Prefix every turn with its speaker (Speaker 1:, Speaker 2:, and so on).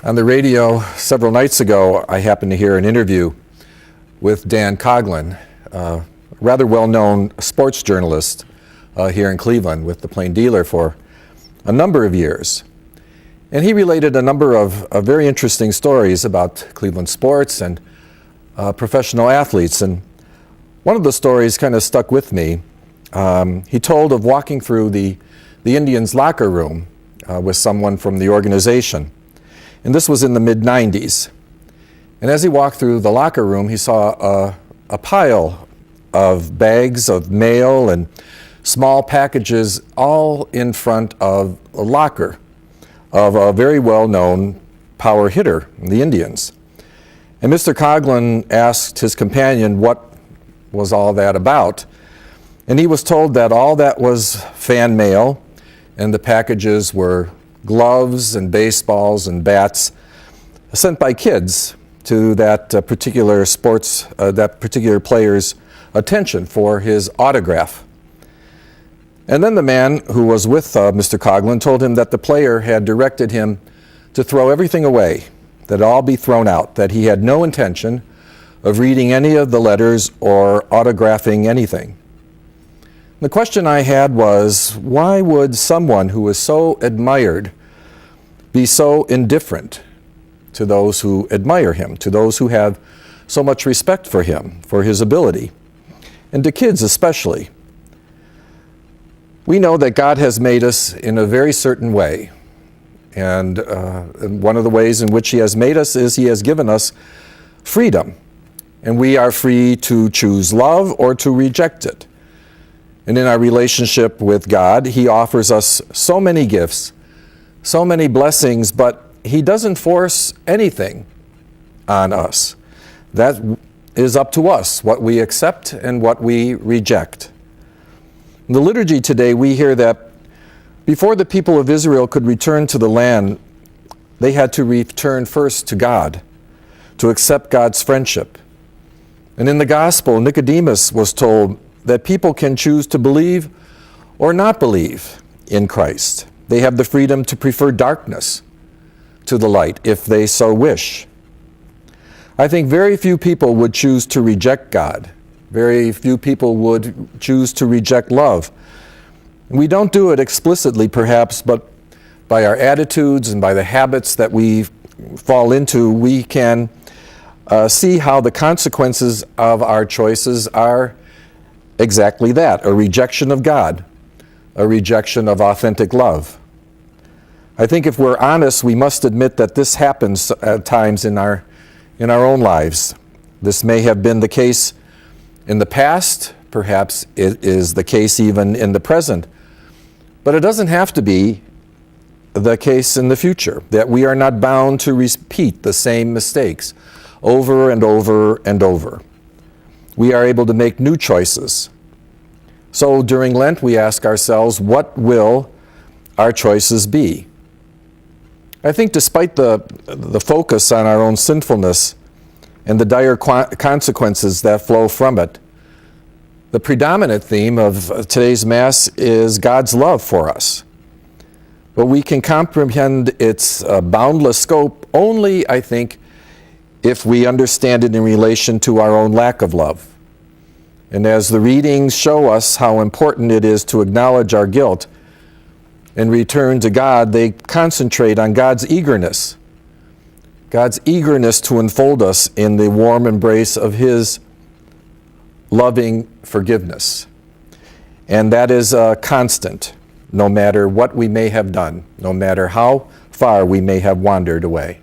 Speaker 1: On the radio several nights ago, I happened to hear an interview with Dan Coughlin, a rather well-known sports journalist here in Cleveland with the Plain Dealer for a number of years. And he related a number of very interesting stories about Cleveland sports and professional athletes. And one of the stories kind of stuck with me. He told of walking through the Indians' locker room with someone from the organization. And this was in the mid-90s. And as he walked through the locker room, he saw a pile of bags of mail and small packages all in front of a locker of a very well-known power hitter, the Indians. And Mr. Coughlin asked his companion what was all that about. And he was told that all that was fan mail, and the packages were gloves and baseballs and bats sent by kids to that particular player's attention for his autograph. And then the man who was with Mr. Coughlin told him that the player had directed him to throw everything away, that it all be thrown out, that he had no intention of reading any of the letters or autographing anything. The question I had was, why would someone who is so admired be so indifferent to those who admire him, to those who have so much respect for him, for his ability, and to kids especially? We know that God has made us in a very certain way. And one of the ways in which He has made us is He has given us freedom. And we are free to choose love or to reject it. And in our relationship with God, He offers us so many gifts, so many blessings, but He doesn't force anything on us. That is up to us, what we accept and what we reject. In the liturgy today, we hear that before the people of Israel could return to the land, they had to return first to God, to accept God's friendship. And in the gospel, Nicodemus was told that people can choose to believe or not believe in Christ. They have the freedom to prefer darkness to the light if they so wish. I think very few people would choose to reject God. Very few people would choose to reject love. We don't do it explicitly, perhaps, but by our attitudes and by the habits that we fall into, we can see how the consequences of our choices are exactly that, a rejection of God, a rejection of authentic love. I think if we're honest, we must admit that this happens at times in our own lives. This may have been the case in the past, perhaps it is the case even in the present, but it doesn't have to be the case in the future, that we are not bound to repeat the same mistakes over and over and over. We are able to make new choices. So during Lent, we ask ourselves, what will our choices be? I think despite the focus on our own sinfulness and the dire consequences that flow from it, the predominant theme of today's Mass is God's love for us. But we can comprehend its boundless scope only, I think, if we understand it in relation to our own lack of love. And as the readings show us how important it is to acknowledge our guilt and return to God, they concentrate on God's eagerness to enfold us in the warm embrace of His loving forgiveness. And that is a constant, no matter what we may have done, no matter how far we may have wandered away.